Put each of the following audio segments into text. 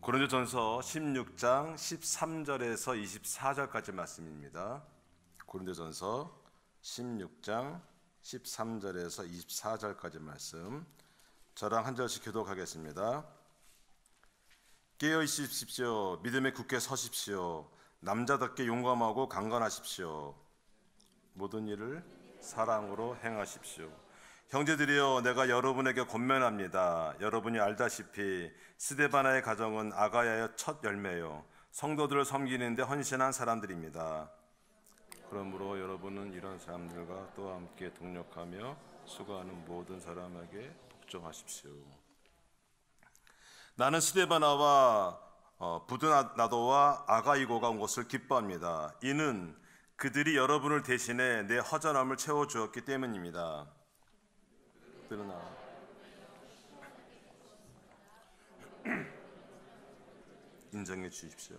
고린도전서 16장 13절에서 24절까지 말씀입니다. 고린도전서 16장 13절에서 24절까지 말씀, 저랑 한 절씩 교독하겠습니다. 깨어 있으십시오. 믿음에 굳게 서십시오. 남자답게 용감하고 강건하십시오. 모든 일을 사랑으로 행하십시오. 형제들이여, 내가 여러분에게 권면합니다. 여러분이 알다시피 스데바나의 가정은 아가야의 첫 열매요, 성도들을 섬기는데 헌신한 사람들입니다. 그러므로 여러분은 이런 사람들과 또 함께 동력하며 수고하는 모든 사람에게 복종하십시오. 나는 스데바나와 부드나도와 아가이고가 온 것을 기뻐합니다. 이는 그들이 여러분을 대신해 내 허전함을 채워주었기 때문입니다. 그러나 인정해 주십시오.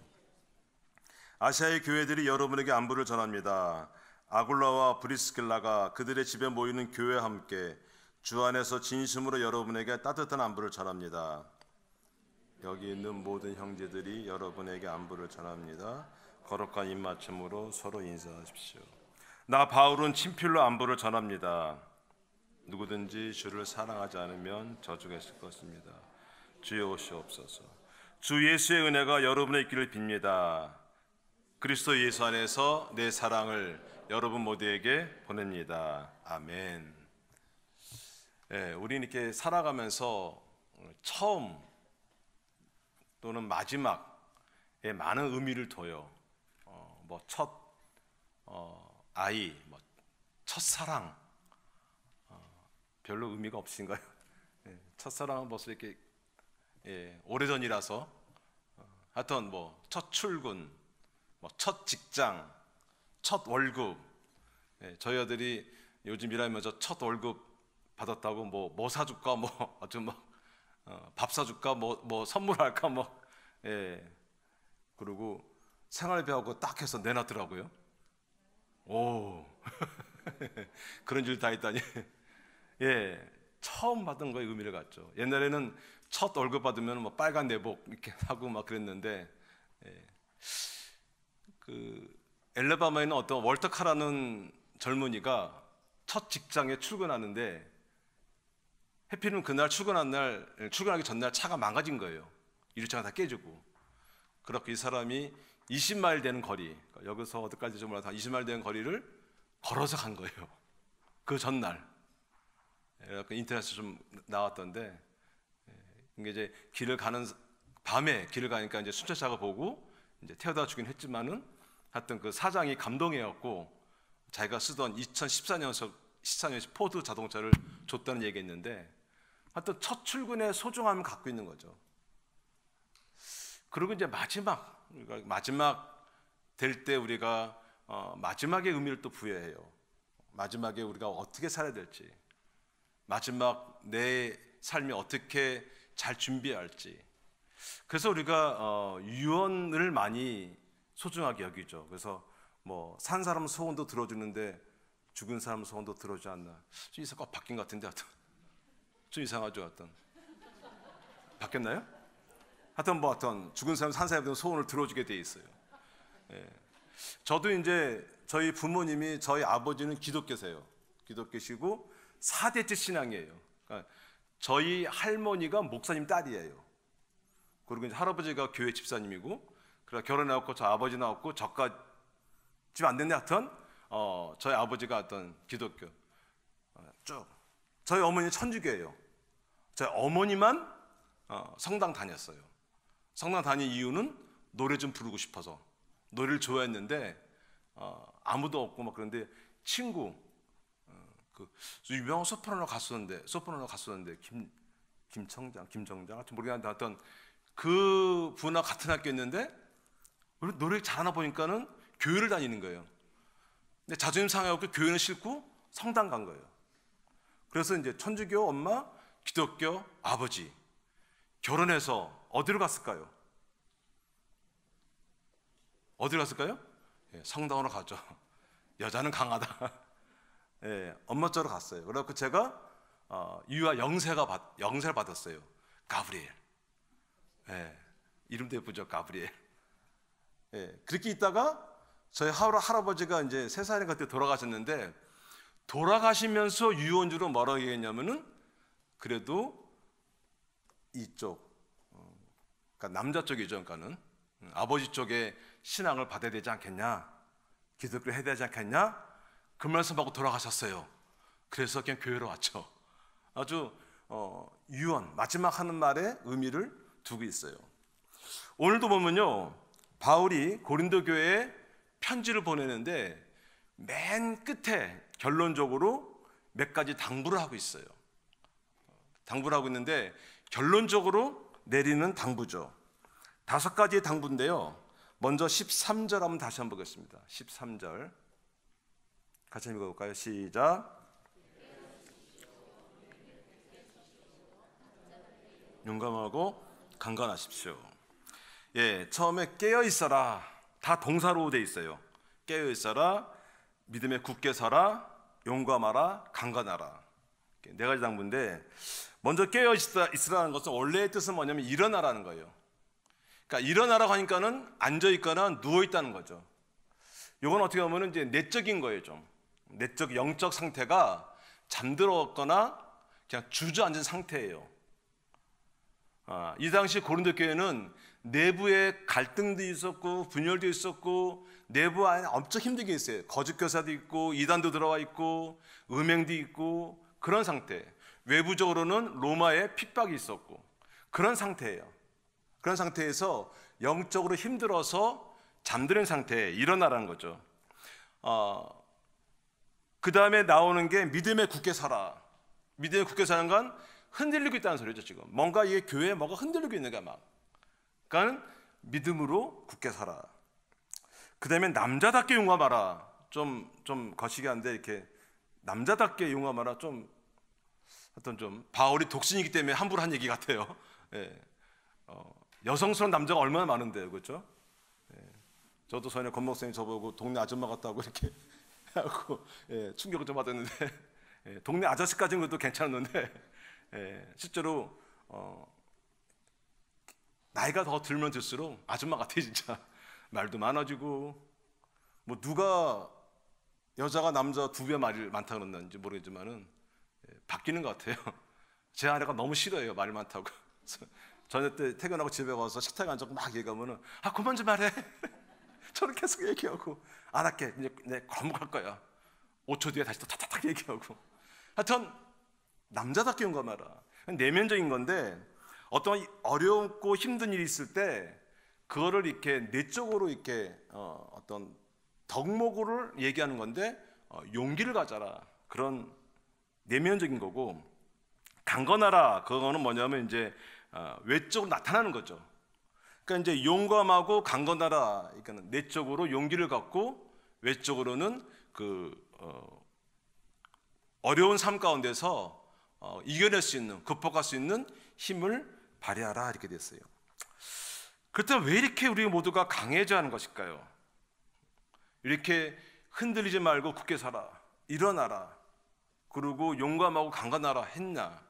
아시아의 교회들이 여러분에게 안부를 전합니다. 아굴라와 브리스길라가 그들의 집에 모이는 교회와 함께 주 안에서 진심으로 여러분에게 따뜻한 안부를 전합니다. 여기 있는 모든 형제들이 여러분에게 안부를 전합니다. 거룩한 입맞춤으로 서로 인사하십시오. 나 바울은 친필로 안부를 전합니다. 누구든지 주를 사랑하지 않으면 저주겠을 것입니다. 주여 오시옵소서. 주 예수의 은혜가 여러분의 있기를 빕니다. 그리스도 예수 안에서 내 사랑을 여러분 모두에게 보냅니다. 아멘. 우리는 이렇게 살아가면서 처음 또는 마지막에 많은 의미를 둬요. 첫 아이, 첫사랑, 별로 의미가 없으신가요? 첫사랑은 벌써 이렇게 오래전이라서 하여튼 첫 출근, 첫 직장, 첫 월급. 저희 아들이 요즘 일하면서 첫 월급 받았다고 뭐 사줄까, 아주 밥 사줄까, 선물할까, 그리고 생활비하고 딱 해서 내놨더라고요. 오, 그런 줄 다 있다니. 처음 받은 거에 의미를 갖죠. 옛날에는 첫 월급 받으면 빨간 내복 이렇게 하고 그랬는데, 그 엘레바마에 있는 어떤 월터카라는 젊은이가 첫 직장에 출근하는데, 해필이면 그날 출근하기 전날 차가 망가진 거예요. 유리창가 다 깨지고. 그렇게 이 사람이 20마일 되는 거리, 여기서 어디까지 좀 몰라도 20마일 되는 거리를 걸어서 간 거예요. 그 전날. 인터넷에 좀 나왔던데, 이게 이제 밤에 길을 가니까 이제 순찰차가 보고 이제 태워다 주긴 했지만은, 하여튼 그 사장이 감동해갖고 자기가 쓰던 2014년식 포드 자동차를 줬다는 얘기가 있는데, 하여튼 첫 출근의 소중함을 갖고 있는 거죠. 그리고 이제 마지막 될 때 우리가 마지막의 의미를 또 부여해요. 마지막에 우리가 어떻게 살아야 될지, 마지막 내 삶이 어떻게 잘 준비해야 할지. 그래서 우리가 유언을 많이 소중하게 여기죠. 그래서 산 사람 소원도 들어주는데 죽은 사람 소원도 들어주지 않나. 좀 이사가 바뀐 것 같은데, 하여튼 좀 이상하죠. 하여튼 바뀌었나요? 하여튼 죽은 사람 산 사람들은 소원을 들어주게 돼 있어요. 저도 이제 저희 부모님이, 저희 아버지는 기독교세요. 기독교시고 4대째 신앙이에요. 그러니까 저희 할머니가 목사님 딸이에요. 그리고 이제 할아버지가 교회 집사님이고, 그래서 결혼해갖고 저 아버지 나왔고, 저까지 안 됐네. 하여튼 저희 아버지가 어떤 기독교 쭉. 저희 어머니는 천주교예요. 저희 어머니만 성당 다녔어요. 성당 다닌 이유는 노래 좀 부르고 싶어서. 노래를 좋아했는데 아무도 없고 그런데 친구, 그 유명한 소프라노 갔었는데 김정장 하여튼 모르겠는데, 하여튼 그 분하고 같은 학교였는데 노래 잘하나 보니까는 교회를 다니는 거예요. 근데 자존심 상해갖고 교회는 싫고 성당 간 거예요. 그래서 이제 천주교 엄마, 기독교 아버지, 결혼해서 어디로 갔을까요? 성당으로 가죠. 여자는 강하다. 엄마 쪽으로 갔어요. 그래서 제가 유아 영세를 받았어요. 가브리엘. 이름도 예쁘죠, 가브리엘. 예, 그렇게 있다가 저희 할아버지가 이제 세상에 그때 돌아가셨는데, 돌아가시면서 유언주로 뭐라고 얘기했냐면은, 그래도 이쪽, 그러니까 남자 쪽이죠. 그러니까는 아버지 쪽에 신앙을 받아야 되지 않겠냐, 기독교를 해야 되지 않겠냐, 그 말씀하고 돌아가셨어요. 그래서 그냥 교회로 왔죠. 아주 유언, 마지막 하는 말에 의미를 두고 있어요. 오늘도 보면요, 바울이 고린도 교회에 편지를 보내는데 맨 끝에 결론적으로 몇 가지 당부를 하고 있어요. 당부를 하고 있는데 결론적으로 내리는 당부죠. 5가지의 당부인데요. 먼저 13절 한번 다시 한번 보겠습니다. 13절 같이 읽어볼까요? 시작. 용감하고 강건하십시오. 예, 처음에 깨어 있어라. 다 동사로 돼 있어요. 깨어 있어라, 믿음에 굳게 서라, 용감하라, 강건하라. 4가지 당부인데, 먼저 깨어 있으라는 것은 원래의 뜻은 뭐냐면 일어나라는 거예요. 그러니까 일어나라고 하니까는 앉아 있거나 누워 있다는 거죠. 이건 어떻게 보면 이제 내적인 거예요. 좀 내적 영적 상태가 잠들었거나 그냥 주저앉은 상태예요. 이 당시 고린도 교회는 내부에 갈등도 있었고 분열도 있었고 내부 안에 엄청 힘들게 있어요. 거짓 교사도 있고 이단도 들어와 있고 음행도 있고 그런 상태. 외부적으로는 로마의 핍박이 있었고 그런 상태예요. 그런 상태에서 영적으로 힘들어서 잠드는 상태에 일어나라는 거죠. 그 다음에 나오는 게 믿음에 굳게 서라. 믿음에 굳게 사는 건 흔들리고 있다는 소리죠. 지금 뭔가 이게 교회에 뭐가 흔들리고 있는 거야 막. 그러니까 믿음으로 굳게 살아. 그 다음에 남자답게 용감하라. 좀 거시기 한데 이렇게 남자답게 용감하라. 좀 어떤 좀 바울이 독신이기 때문에 함부로 한 얘기 같아요. 예. 여성스러운 남자가 얼마나 많은데요, 그렇죠? 예. 저도 전에 권 목사님 저보고 동네 아줌마 같다고 이렇게 하고 예, 충격을 좀 받았는데 예, 동네 아저씨까지는 것도 괜찮았는데 예, 실제로 나이가 더 들면 들수록 아줌마 같아 진짜. 말도 많아지고 뭐 누가 여자가 남자 2배 말이 많다 그러는지 모르겠지만은 예, 바뀌는 것 같아요. 제 아내가 너무 싫어해요 말 많다고. 저녁 때 퇴근하고 집에 가서 식탁에 앉아서 막 얘기하면은 그만 좀 말해. 저는 계속 얘기하고 안 할게. 이제 내 거목할 거야. 5초 뒤에 다시 또 탁탁탁 얘기하고. 하여튼 남자답게 용감하라. 내면적인 건데 어떤 어렵고 힘든 일이 있을 때 그거를 이렇게 내적으로 이렇게 어떤 덕목을 얘기하는 건데 용기를 가져라. 그런 내면적인 거고 강건하라. 그거는 뭐냐면 이제 외적으로 나타나는 거죠. 그러니까 이제 용감하고 강건하라. 그러니까 내적으로 용기를 갖고 외적으로는 어려운 삶 가운데서 이겨낼 수 있는, 극복할 수 있는 힘을 발휘하라 이렇게 됐어요. 그렇다면 왜 이렇게 우리 모두가 강해져야 하는 것일까요? 이렇게 흔들리지 말고 굳게 살아, 일어나라, 그리고 용감하고 강건하라 했냐?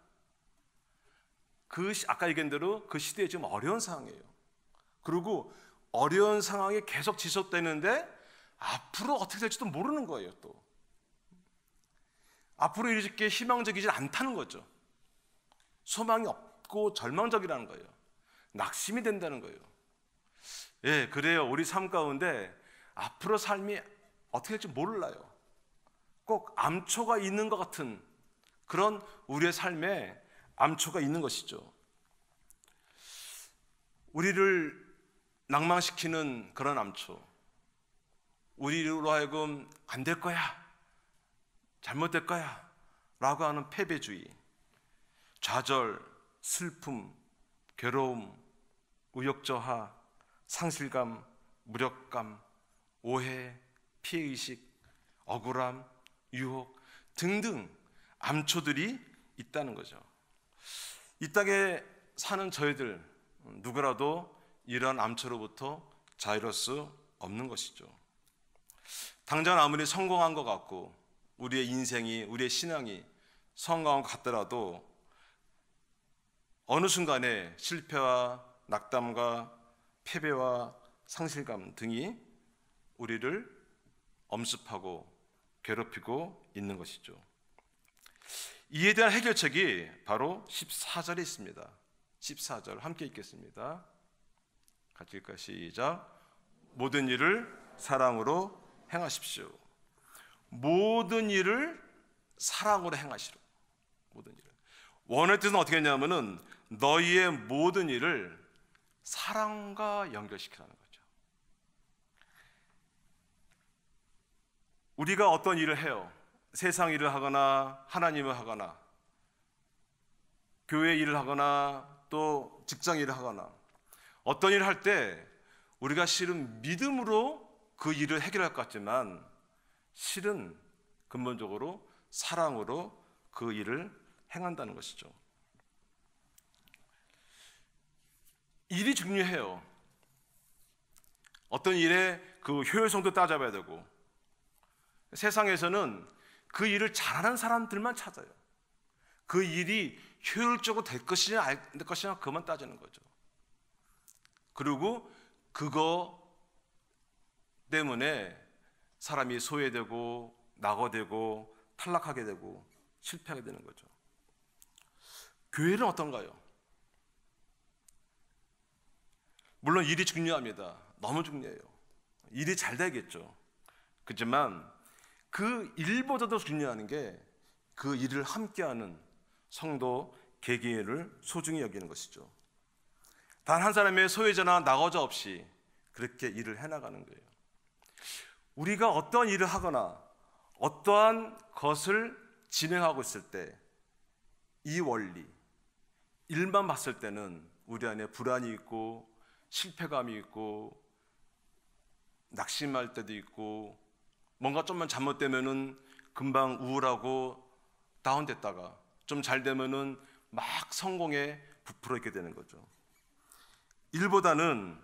아까 얘기한 대로 그 시대에 지금 어려운 상황이에요. 그리고 어려운 상황이 계속 지속되는데 앞으로 어떻게 될지도 모르는 거예요. 또 앞으로 이렇게 희망적이지 않다는 거죠. 소망이 없고 절망적이라는 거예요. 낙심이 된다는 거예요. 예, 그래요. 우리 삶 가운데 앞으로 삶이 어떻게 될지 몰라요. 꼭 암초가 있는 것 같은 그런 우리의 삶에 암초가 있는 것이죠. 우리를 낭망시키는 그런 암초, 우리로 하여금 안 될 거야, 잘못될 거야 라고 하는 패배주의, 좌절, 슬픔, 괴로움, 의욕저하, 상실감, 무력감, 오해, 피해의식, 억울함, 유혹 등등 암초들이 있다는 거죠. 이 땅에 사는 저희들 누구라도 이런 암초로부터 자유로울 수 없는 것이죠. 당장 아무리 성공한 것 같고 우리의 인생이, 우리의 신앙이 성공한 것 같더라도 어느 순간에 실패와 낙담과 패배와 상실감 등이 우리를 엄습하고 괴롭히고 있는 것이죠. 이에 대한 해결책이 바로 14절에 있습니다. 14절 함께 읽겠습니다. 같이 읽을까요? 시작. 모든 일을 사랑으로 행하십시오. 모든 일을 사랑으로 행하시라. 모든 일을. 원어의 뜻은 어떻게 했냐면은 너희의 모든 일을 사랑과 연결시키라는 거죠. 우리가 어떤 일을 해요? 세상 일을 하거나 하나님을 하거나 교회 일을 하거나 또 직장 일을 하거나 어떤 일을 할 때 우리가 실은 믿음으로 그 일을 해결할 것 같지만 실은 근본적으로 사랑으로 그 일을 행한다는 것이죠. 일이 중요해요. 어떤 일의 그 효율성도 따져봐야 되고 세상에서는 그 일을 잘하는 사람들만 찾아요. 그 일이 효율적으로 될 것이냐 안 될 것이냐 그것만 따지는 거죠. 그리고 그거 때문에 사람이 소외되고 낙오되고 탈락하게 되고 실패하게 되는 거죠. 교회는 어떤가요? 물론 일이 중요합니다. 너무 중요해요. 일이 잘 되겠죠. 그렇지만 그 일보다도 중요한 게 그 일을 함께하는 성도 개개인을 소중히 여기는 것이죠. 단 한 사람의 소외자나 낙오자 없이 그렇게 일을 해나가는 거예요. 우리가 어떠한 일을 하거나 어떠한 것을 진행하고 있을 때 이 원리, 일만 봤을 때는 우리 안에 불안이 있고 실패감이 있고 낙심할 때도 있고 뭔가 좀만 잘못되면은 금방 우울하고 다운됐다가 좀 잘 되면은 막 성공에 부풀어 있게 되는 거죠. 일보다는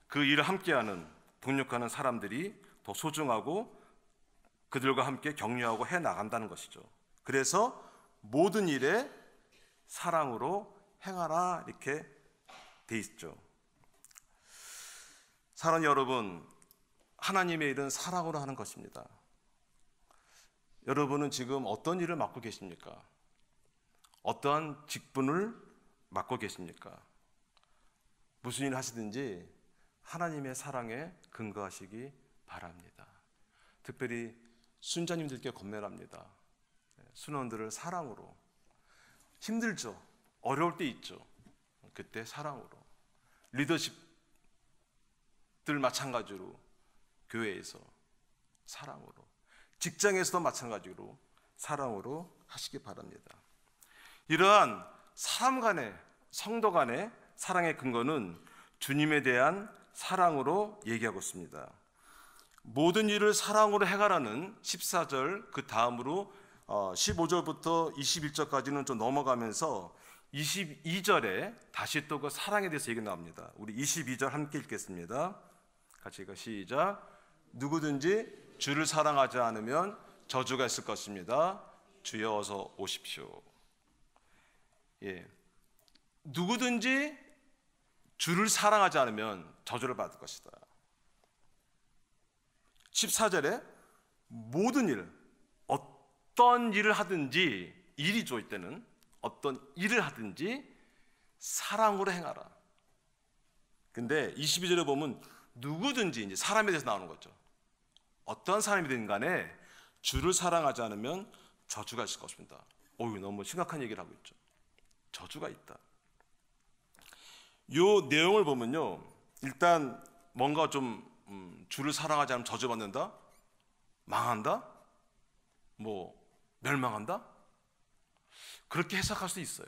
그 일을 함께하는 동력하는 사람들이 더 소중하고 그들과 함께 격려하고 해 나간다는 것이죠. 그래서 모든 일에 사랑으로 행하라 이렇게 돼 있죠. 사랑하는 여러분, 하나님의 일은 사랑으로 하는 것입니다. 여러분은 지금 어떤 일을 맡고 계십니까? 어떠한 직분을 맡고 계십니까? 무슨 일을 하시든지 하나님의 사랑에 근거하시기 바랍니다. 특별히 순자님들께 권면합니다. 순원들을 사랑으로. 힘들죠. 어려울 때 있죠. 그때 사랑으로. 리더십들 마찬가지로 교회에서 사랑으로, 직장에서도 마찬가지로 사랑으로 하시기 바랍니다. 이러한 사람 간의, 성도 간의 사랑의 근거는 주님에 대한 사랑으로 얘기하고 있습니다. 모든 일을 사랑으로 해가라는 14절 그 다음으로 15절부터 21절까지는 좀 넘어가면서 22절에 다시 또 그 사랑에 대해서 얘기 나옵니다. 우리 22절 함께 읽겠습니다. 같이 읽어 시작. 누구든지 주를 사랑하지 않으면 저주가 있을 것입니다. 주여 어서 오십시오. 예, 누구든지 주를 사랑하지 않으면 저주를 받을 것이다. 14절에 모든 일, 어떤 일을 하든지, 일이죠 이때는 어떤 일을 하든지 사랑으로 행하라. 근데 22절에 보면 누구든지 이제 사람에 대해서 나오는 거죠. 어떤 사람이든 간에 주를 사랑하지 않으면 저주가 있을 것입니다. 너무 심각한 얘기를 하고 있죠. 저주가 있다. 이 내용을 보면요, 일단 뭔가 좀 주를 사랑하지 않으면 저주받는다? 망한다? 뭐 멸망한다? 그렇게 해석할 수 있어요.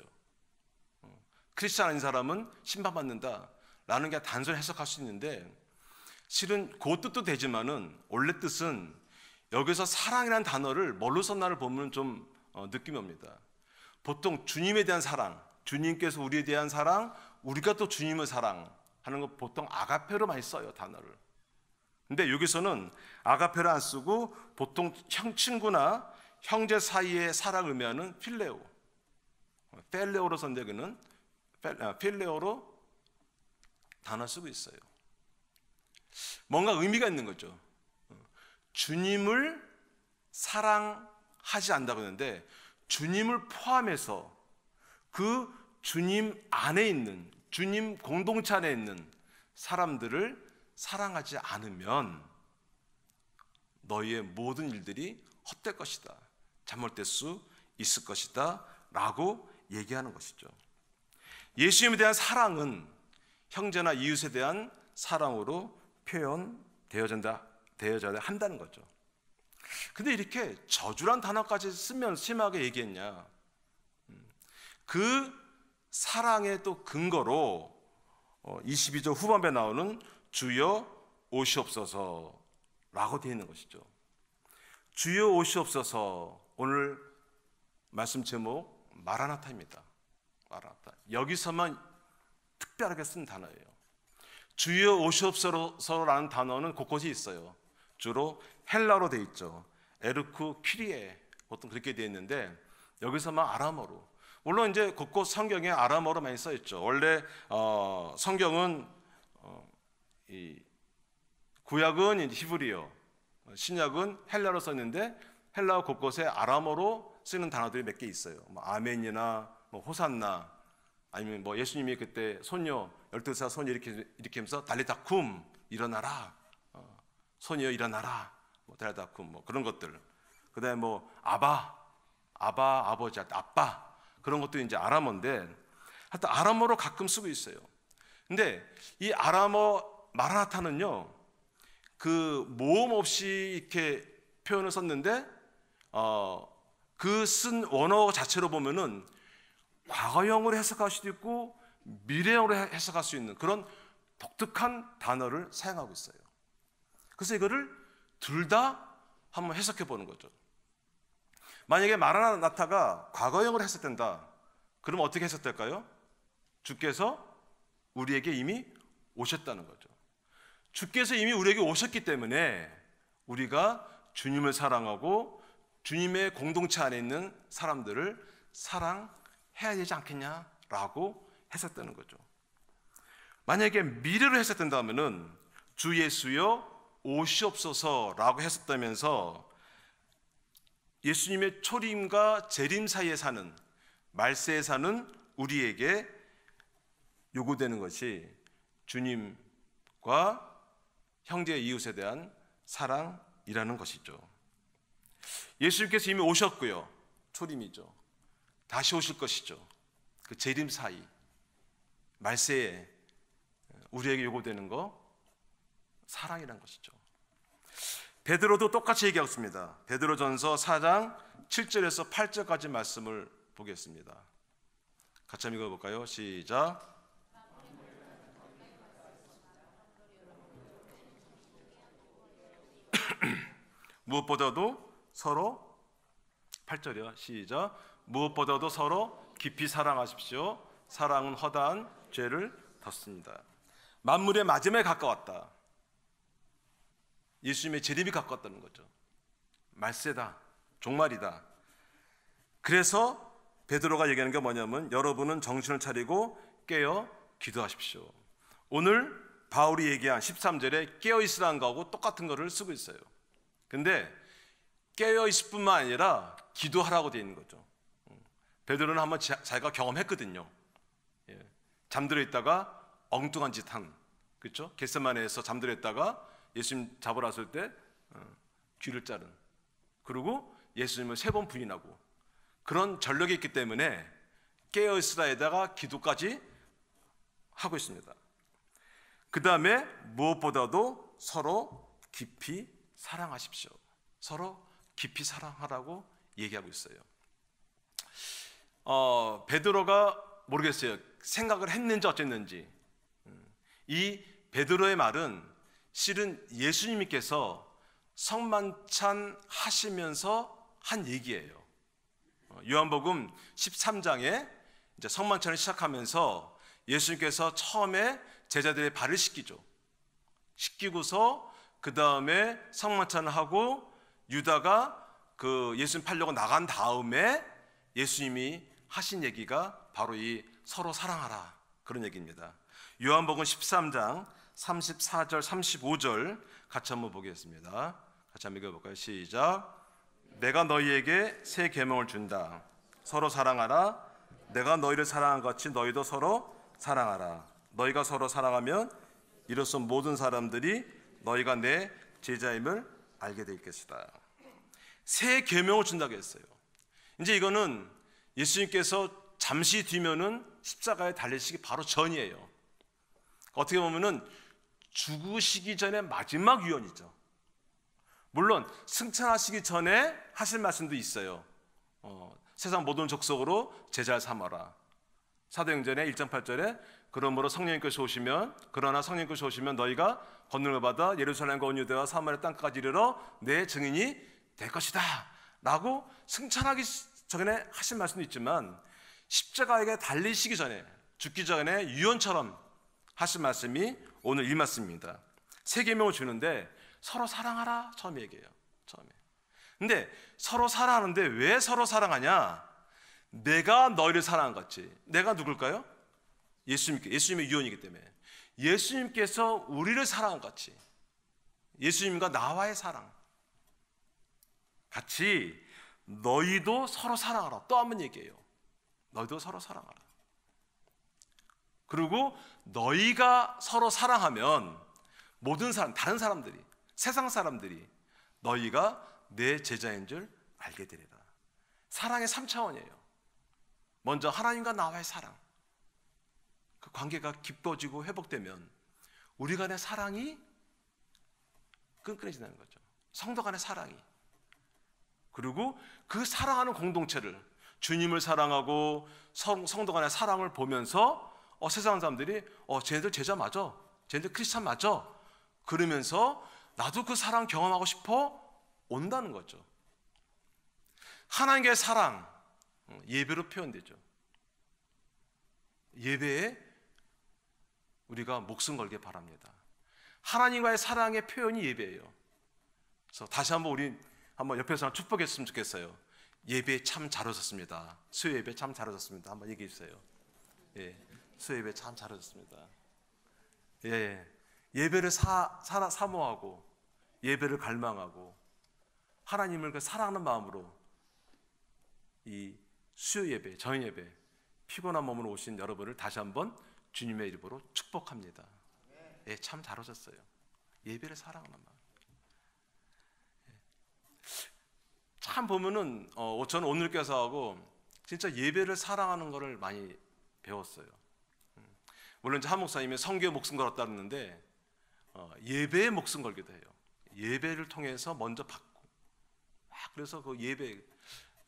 크리스찬 아닌 사람은 심판받는다 라는 게 단순히 해석할 수 있는데 실은 그 뜻도 되지만은 원래 뜻은 여기서 사랑이라는 단어를 뭘로 썼나를 보면 좀 느낌이 옵니다. 보통 주님에 대한 사랑, 주님께서 우리에 대한 사랑, 우리가 또 주님을 사랑하는 거 보통 아가페로 많이 써요, 단어를. 근데 여기서는 아가페를 안 쓰고 보통 친구나 형제 사이의 사랑을 의미하는 필레오, 필레오로 선대그는 필레오로 단어 쓰고 있어요. 뭔가 의미가 있는 거죠. 주님을 사랑하지 않는다고 하는데 주님을 포함해서 그 주님 안에 있는, 주님 공동체 안에 있는 사람들을 사랑하지 않으면 너희의 모든 일들이 헛될 것이다, 잘못될 수 있을 것이다 라고 얘기하는 것이죠. 예수님에 대한 사랑은 형제나 이웃에 대한 사랑으로 표현되어야 한다는 거죠. 근데 이렇게 저주란 단어까지 쓰면 심하게 얘기했냐? 그 사랑의 또 근거로 22절 후반부에 나오는 주여 오시옵소서라고 되어 있는 것이죠. 주여 오시옵소서, 오늘 말씀 제목 마라나타입니다. 마라나타. 여기서만 특별하게 쓴 단어예요. 주여 오시옵소서라는 단어는 곳곳에 있어요. 주로 헬라어로 되어 있죠. 에르쿠 퀴리에 보통 그렇게 되어 있는데 여기서만 아람어로. 물론 이제 곳곳 성경에 아람어로 많이 써 있죠. 원래 성경은 이 구약은 이제 히브리어, 신약은 헬라어로 썼는데 헬라어 곳곳에 아람어로 쓰는 단어들이 몇 개 있어요. 뭐 아멘이나 뭐 호산나, 아니면 뭐 예수님이 그때 소녀 12살 소녀 이렇게 하면서 달리타쿰 일어나라, 소녀 일어나라, 뭐 달리타쿰 뭐 그런 것들. 그다음에 뭐 아바 아버지 할 때 아빠, 그런 것도 이제 아람어인데 하여튼 아람어로 가끔 쓰고 있어요. 근데 이 아람어 마라나타는요, 그 모음 없이 이렇게 표현을 썼는데 그 쓴 원어 자체로 보면은 과거형으로 해석할 수도 있고 미래형으로 해석할 수 있는 그런 독특한 단어를 사용하고 있어요. 그래서 이거를 둘 다 한번 해석해 보는 거죠. 만약에 마라나타가 과거형으로 해석된다, 그러면 어떻게 해석될까요? 주께서 우리에게 이미 오셨다는 거죠. 주께서 이미 우리에게 오셨기 때문에 우리가 주님을 사랑하고 주님의 공동체 안에 있는 사람들을 사랑해야 되지 않겠냐라고 해석되는 거죠. 만약에 미래로 해석된다면은 주 예수여 오시옵소서라고 해석되면서 예수님의 초림과 재림 사이에 사는, 말세에 사는 우리에게 요구되는 것이 주님과 형제 이웃에 대한 사랑이라는 것이죠. 예수님께서 이미 오셨고요, 초림이죠. 다시 오실 것이죠. 그 재림 사이, 말세에 우리에게 요구되는 거 사랑이라는 것이죠. 베드로도 똑같이 얘기하고 있습니다. 베드로전서 4장 7절에서 8절까지 말씀을 보겠습니다. 같이 한번 읽어볼까요? 시작. 무엇보다도 서로, 8절이요. 시작. 무엇보다도 서로 깊이 사랑하십시오. 사랑은 허다한 죄를 덮습니다. 만물의 마지막에 가까웠다. 예수님의 재림이 가까웠다는 거죠. 말세다, 종말이다. 그래서 베드로가 얘기하는 게 뭐냐면 여러분은 정신을 차리고 깨어 기도하십시오. 오늘 바울이 얘기한 13절에 깨어 있으라는 거하고 똑같은 거를 쓰고 있어요. 근데 깨어 있을 뿐만 아니라 기도하라고 되어 있는 거죠. 베드로는 한번 자기가 경험했거든요. 잠들어 있다가 엉뚱한 짓 한, 그렇죠? 겟세마네에서 잠들어 있다가 예수님 잡으러 왔을 때 귀를 자른, 그리고 예수님을 3번 부인하고, 그런 전력이 있기 때문에 깨어있으라에다가 기도까지 하고 있습니다. 그 다음에 무엇보다도 서로 깊이 사랑하십시오. 서로 깊이 사랑하라고 얘기하고 있어요. 베드로가 모르겠어요, 생각을 했는지 어쨌는지, 이 베드로의 말은 실은 예수님께서 성만찬 하시면서 한 얘기예요. 요한복음 13장에 이제 성만찬을 시작하면서 예수님께서 처음에 제자들의 발을 씻기죠. 씻기고서 그 다음에 성만찬을 하고 유다가 그 예수님 팔려고 나간 다음에 예수님이 하신 얘기가 바로 이 서로 사랑하라, 그런 얘기입니다. 요한복음 13장 34절, 35절 같이 한번 보겠습니다. 같이 한번 읽어볼까요? 시작. 내가 너희에게 새 계명을 준다. 서로 사랑하라. 내가 너희를 사랑한 것 같이 너희도 서로 사랑하라. 너희가 서로 사랑하면 이로써 모든 사람들이 너희가 내 제자임을 알게 될 것이다. 새 계명을 준다고 했어요. 이제 이거는 예수님께서 잠시 뒤면은 십자가에 달리시기 바로 전이에요. 어떻게 보면은 죽으시기 전에 마지막 유언이죠. 물론 승천하시기 전에 하실 말씀도 있어요. 세상 모든 족속으로 제자를 삼아라. 사도행전의 1.8절에 그러므로 성령님께서 오시면 너희가 권능을 받아 예루살렘과 온 유대와 사마리아 땅까지 이르러 내 증인이 될 것이다 라고 승천하기 전에 하신 말씀도 있지만 십자가에게 달리시기 전에, 죽기 전에 유언처럼 하신 말씀이 오늘 이 말씀입니다. 새 계명을 주는데 서로 사랑하라 처음 얘기해요. 처음에. 근데 서로 사랑하는데 왜 서로 사랑하냐? 내가 너희를 사랑한 것 같이. 내가 누굴까요? 예수님의 유언이기 때문에 예수님께서 우리를 사랑한 것 같이, 예수님과 나와의 사랑 같이 너희도 서로 사랑하라. 또 한 번 얘기해요. 너희도 서로 사랑하라. 그리고 너희가 서로 사랑하면 모든 사람, 다른 사람들이, 세상 사람들이 너희가 내 제자인 줄 알게 되리라. 사랑의 3차원이에요. 먼저 하나님과 나와의 사랑, 그 관계가 깊어지고 회복되면 우리 간의 사랑이 끈끈해지는 거죠. 성도 간의 사랑이. 그리고 그 사랑하는 공동체를, 주님을 사랑하고 성도 간의 사랑을 보면서 세상 사람들이 쟤네들 제자 맞아, 쟤네들 크리스찬 맞아, 그러면서 나도 그 사랑 경험하고 싶어 온다는 거죠. 하나님과의 사랑, 예배로 표현되죠. 예배에 우리가 목숨 걸게 바랍니다. 하나님과의 사랑의 표현이 예배예요. 그래서 다시 한번 우리 한번 옆에서 축복했으면 좋겠어요. 예배 참 잘 오셨습니다. 수요 예배 참 잘 오셨습니다. 한번 얘기해 주세요. 예, 수요 예배 참 잘 오셨습니다. 예, 예배를 사모하고 예배를 갈망하고 하나님을 사랑하는 마음으로 이 수요 예배, 저녁 예배, 피곤한 몸으로 오신 여러분을 다시 한번 주님의 이름으로 축복합니다. 예, 참 잘 오셨어요. 예배를 사랑하는 마음. 참 보면은 저는 오늘 교사하고 진짜 예배를 사랑하는 것을 많이 배웠어요. 물론 이제 한 목사님이 성교에 목숨 걸었다 그러는데 예배에 목숨 걸기도 해요. 예배를 통해서 먼저 받고, 그래서 그 예배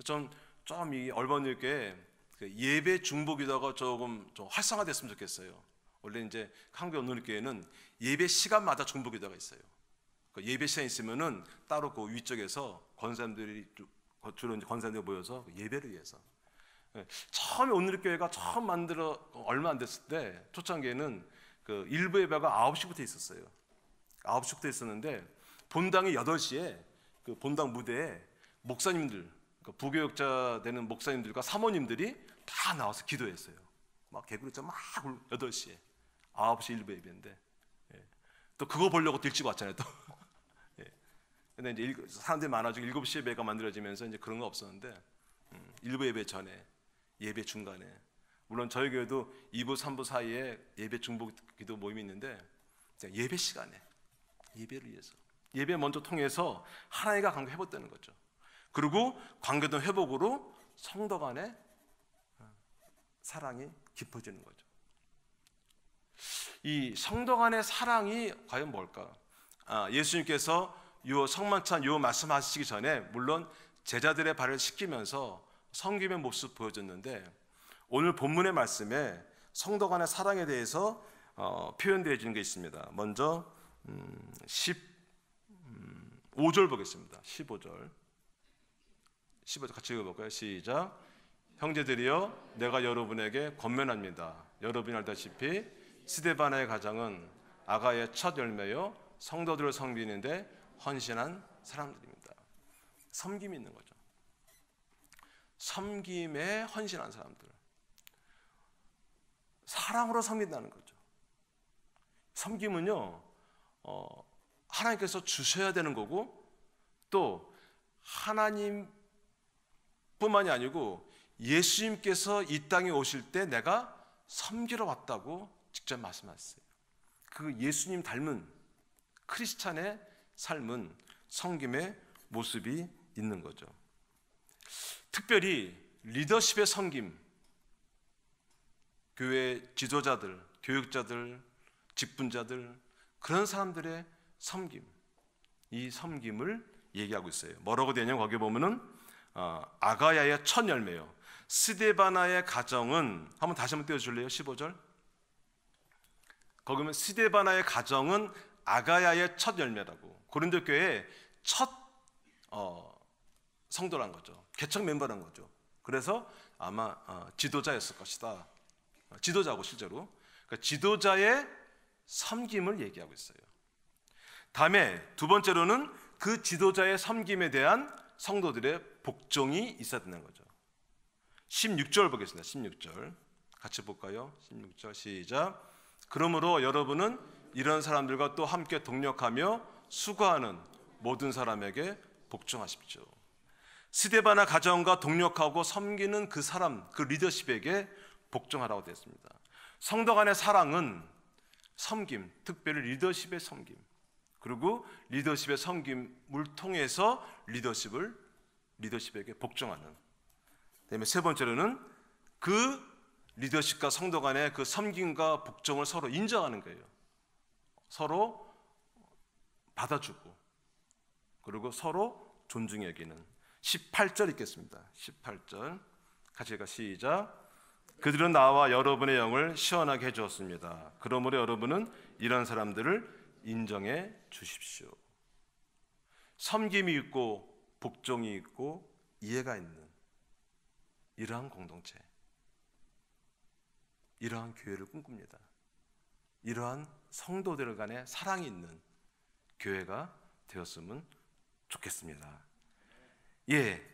좀 이 얼버님께 그 예배 중보기도가 조금 좀 활성화됐으면 좋겠어요. 원래 이제 한국 오늘교회는 예배 시간마다 중보기도가 있어요. 그 예배 시간 있으면은 따로 그 위쪽에서 권사님들이 주로 이제 권사님들 모여서 예배를 위해서. 처음에 오늘교회가 처음 만들어 얼마 안 됐을 때 초창기에는 그 일부 예배가 9시부터 있었어요. 9시부터 있었는데 본당이 8시에 그 본당 무대에 목사님들, 그러니까 부교역자 되는 목사님들과 사모님들이 다 나와서 기도했어요. 막 개구리자 막 8시에 9시 일부 예배인데 또 그거 보려고 들치고 왔잖아요. 또. 근데 이제 사람들이 많아지고 7시 예배가 만들어지면서 이제 그런 거 없었는데 일부 예배 전에, 예배 중간에, 물론 저희 교회도 2부, 3부 사이에 예배 중보 기도 모임이 있는데 예배 시간에 예배를 위해서 예배 먼저 통해서 하나님과 관계 회복되는 거죠. 그리고 관계된 회복으로 성도 간의 사랑이 깊어지는 거죠. 이 성도 간의 사랑이 과연 뭘까? 예수님께서 요 성만찬 요 말씀하시기 전에 물론 제자들의 발을 씻기면서 섬김의 모습 보여줬는데 오늘 본문의 말씀에 성도 간의 사랑에 대해서 표현되어지는 게 있습니다. 먼저 15절 보겠습니다. 15절 같이 읽어볼까요? 시작. 형제들이여, 내가 여러분에게 권면합니다. 여러분이 알다시피 스데반의 가정은 아가의 첫 열매요 성도들을 섬기는데 헌신한 사람들입니다. 섬김이 있는 거죠. 섬김에 헌신한 사람들, 사랑으로 섬긴다는 거죠. 섬김은요, 하나님께서 주셔야 되는 거고, 또 하나님뿐만이 아니고 예수님께서 이 땅에 오실 때 내가 섬기러 왔다고 직접 말씀하셨어요. 그 예수님 닮은 크리스찬의 삶은 섬김의 모습이 있는 거죠. 특별히 리더십의 섬김, 교회 지도자들, 교육자들, 직분자들, 그런 사람들의 섬김, 이 섬김을 얘기하고 있어요. 뭐라고 되냐면 거기 보면은 아가야의 첫 열매요. 스데바나의 가정은, 한번 다시 한번 띄워줄래요? 15절. 거기 보면 스데바나의 가정은 아가야의 첫 열매라고. 고린도 교회의 첫 성도란 거죠. 개척 멤버란 거죠. 그래서 아마 지도자였을 것이다. 지도자고 실제로. 그러니까 지도자의 섬김을 얘기하고 있어요. 다음에 두 번째로는 그 지도자의 섬김에 대한 성도들의 복종이 있어야 되는 거죠. 16절 보겠습니다. 16절 같이 볼까요? 16절 시작. 그러므로 여러분은 이런 사람들과 또 함께 동력하며 수고하는 모든 사람에게 복종하십시오. 스데바나 가정과 동력하고 섬기는 그 사람, 그 리더십에게 복종하라고 되어 있습니다. 성도 간의 사랑은 섬김, 특별히 리더십의 섬김, 그리고 리더십의 섬김을 통해서 리더십에게 복종하는. 그다음에 세 번째로는 그 리더십과 성도 간의 그 섬김과 복종을 서로 인정하는 거예요. 서로 받아주고, 그리고 서로 존중해 여기는. 18절 읽겠습니다. 18절 같이 읽어 시작. 그들은 나와 여러분의 영을 시원하게 해주었습니다. 그러므로 여러분은 이런 사람들을 인정해 주십시오. 섬김이 있고 복종이 있고 이해가 있는 이러한 공동체, 이러한 교회를 꿈꿉니다. 이러한 성도들 간의 사랑이 있는 교회가 되었으면 좋겠습니다. 예.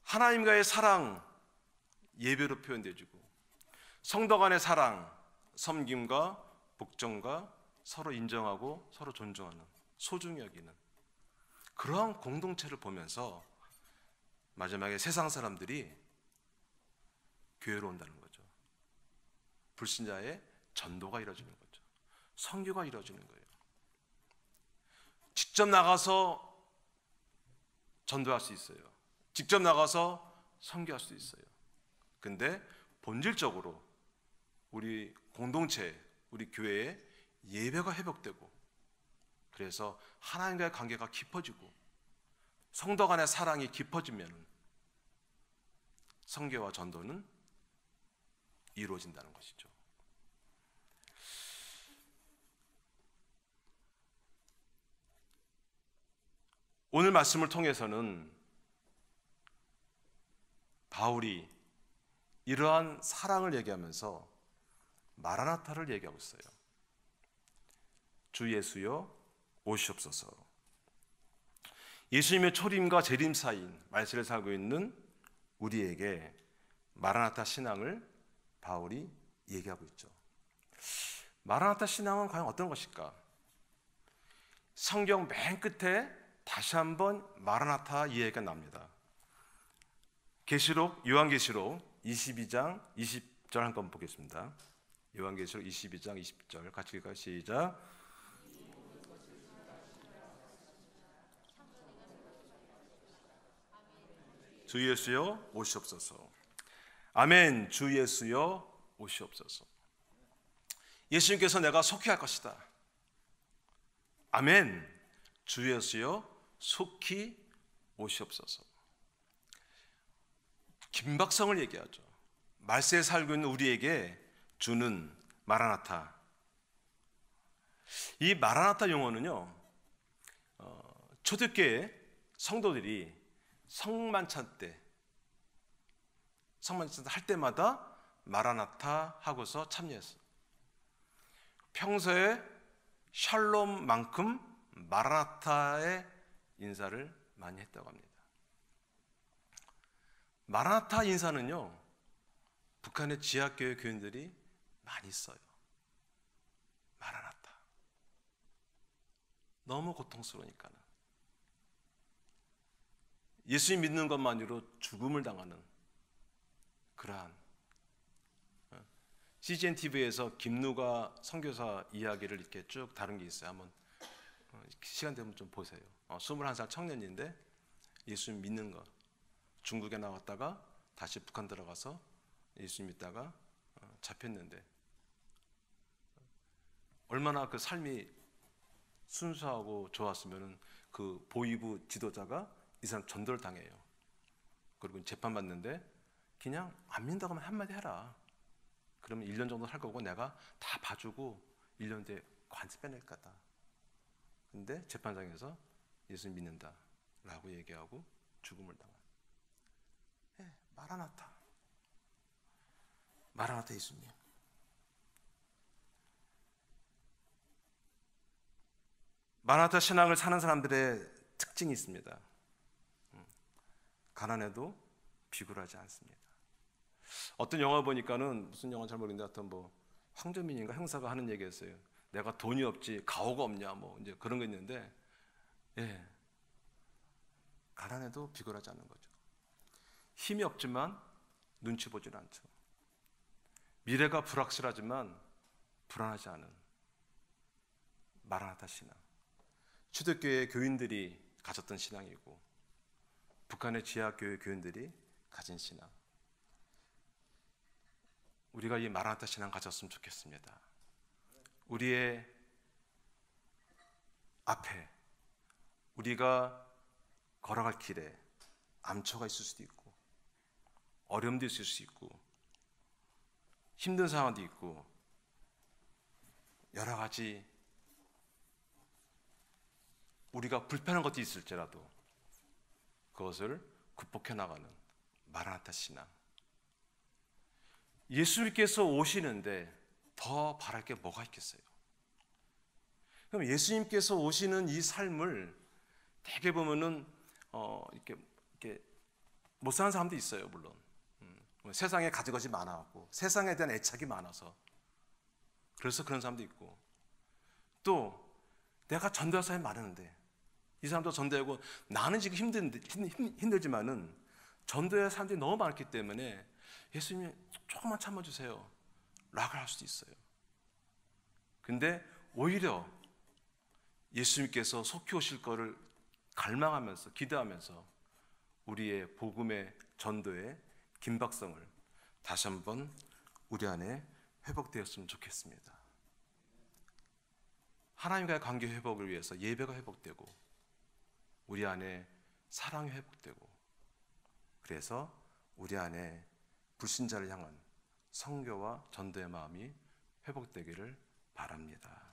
하나님과의 사랑 예배로 표현되어지고, 성도 간의 사랑, 섬김과 복종과 서로 인정하고 서로 존중하는, 소중히 여기는 그러한 공동체를 보면서 마지막에 세상 사람들이 교회로 온다는 거죠. 불신자의 전도가 이루어지는 거죠. 선교가 이루어지는 거예요. 직접 나가서 전도할 수 있어요. 직접 나가서 선교할 수 있어요. 근데 본질적으로 우리 공동체, 우리 교회의 예배가 회복되고, 그래서 하나님과의 관계가 깊어지고 성도 간의 사랑이 깊어지면 선교와 전도는 이루어진다는 것이죠. 오늘 말씀을 통해서는 바울이 이러한 사랑을 얘기하면서 마라나타를 얘기하고 있어요. 주 예수여 오시옵소서. 예수님의 초림과 재림 사이인 말세를 살고 있는 우리에게 마라나타 신앙을 바울이 얘기하고 있죠. 마라나타 신앙은 과연 어떤 것일까? 성경 맨 끝에 다시 한번 마라나타 이야기가 납니다. 요한계시록 22장 20절 한번 보겠습니다. 요한계시록 22장 20절 같이 읽어요. 시작. 주 예수여 오시옵소서. 아멘. 주 예수여 오시옵소서. 예수님께서 내가 속히 할 것이다. 아멘. 주 예수여 속히 오시옵소서. 긴박성을 얘기하죠. 말세에 살고 있는 우리에게 주는 마라나타. 이 마라나타 용어는요, 초대교회 성도들이 성만찬 할 때마다 마라나타 하고서 참여했어요. 평소에 샬롬만큼 마라나타의 인사를 많이 했다고 합니다. 마라나타 인사는요, 북한의 지하교회 교인들이 많이 있어요. 마라나타. 너무 고통스러우니까는. 예수님 믿는 것만으로 죽음을 당하는 그러한. CGN TV에서 김누가 선교사 이야기를 이렇게 쭉 다룬 게 있어요. 한번 시간 되면 좀 보세요. 21살 청년인데 예수님 믿는 거. 중국에 나왔다가 다시 북한 들어가서 예수 믿다가 잡혔는데 얼마나 그 삶이 순수하고 좋았으면 그 보위부 지도자가 이 사람 전도를 당해요. 그리고 재판받는데 그냥 안 믿는다고 하면 한마디 해라. 그러면 1년 정도 살 거고 내가 다 봐주고 1년 뒤에 관세 빼낼 거다. 근데 재판장에서 예수 믿는다 라고 얘기하고 죽음을 당한. 마라나타. 마라나타 예수님. 마라나타 신앙을 사는 사람들의 특징이 있습니다. 가난해도 비굴하지 않습니다. 어떤 영화 보니까는 무슨 영화 잘 모르겠는데 어떤 뭐 황정민인가 형사가 하는 얘기였어요. 내가 돈이 없지 가오가 없냐 뭐 이제 그런 거 있는데 가난해도 비굴하지 않는 거죠. 힘이 없지만 눈치 보지는 않죠. 미래가 불확실하지만 불안하지 않은 마라나타 신앙. 초대교회 교인들이 가졌던 신앙이고 북한의 지하교회 교인들이 가진 신앙. 우리가 이 마라나타 신앙 가졌으면 좋겠습니다. 우리의 앞에 우리가 걸어갈 길에 암초가 있을 수도 있고 어려움도 있을 수 있고 힘든 상황도 있고 여러 가지 우리가 불편한 것도 있을지라도 그것을 극복해 나가는 마라나타 신앙. 예수님께서 오시는데 더 바랄 게 뭐가 있겠어요? 그럼 예수님께서 오시는 이 삶을 대개 보면은 이렇게 못 사는 사람도 있어요, 물론. 세상에 가진 것이 많아갖고 세상에 대한 애착이 많아서 그래서 그런 사람도 있고 또 내가 전도할 사람이 많은데 이 사람도 전도하고 나는 지금 힘들지만은 전도할 사람들이 너무 많기 때문에 예수님 조금만 참아주세요 라고 할 수도 있어요. 근데 오히려 예수님께서 속히 오실 거를 갈망하면서 기대하면서 우리의 복음의 전도의 긴박성을 다시 한번 우리 안에 회복되었으면 좋겠습니다. 하나님과의 관계 회복을 위해서 예배가 회복되고 우리 안에 사랑이 회복되고 그래서 우리 안에 불신자를 향한 선교와 전도의 마음이 회복되기를 바랍니다.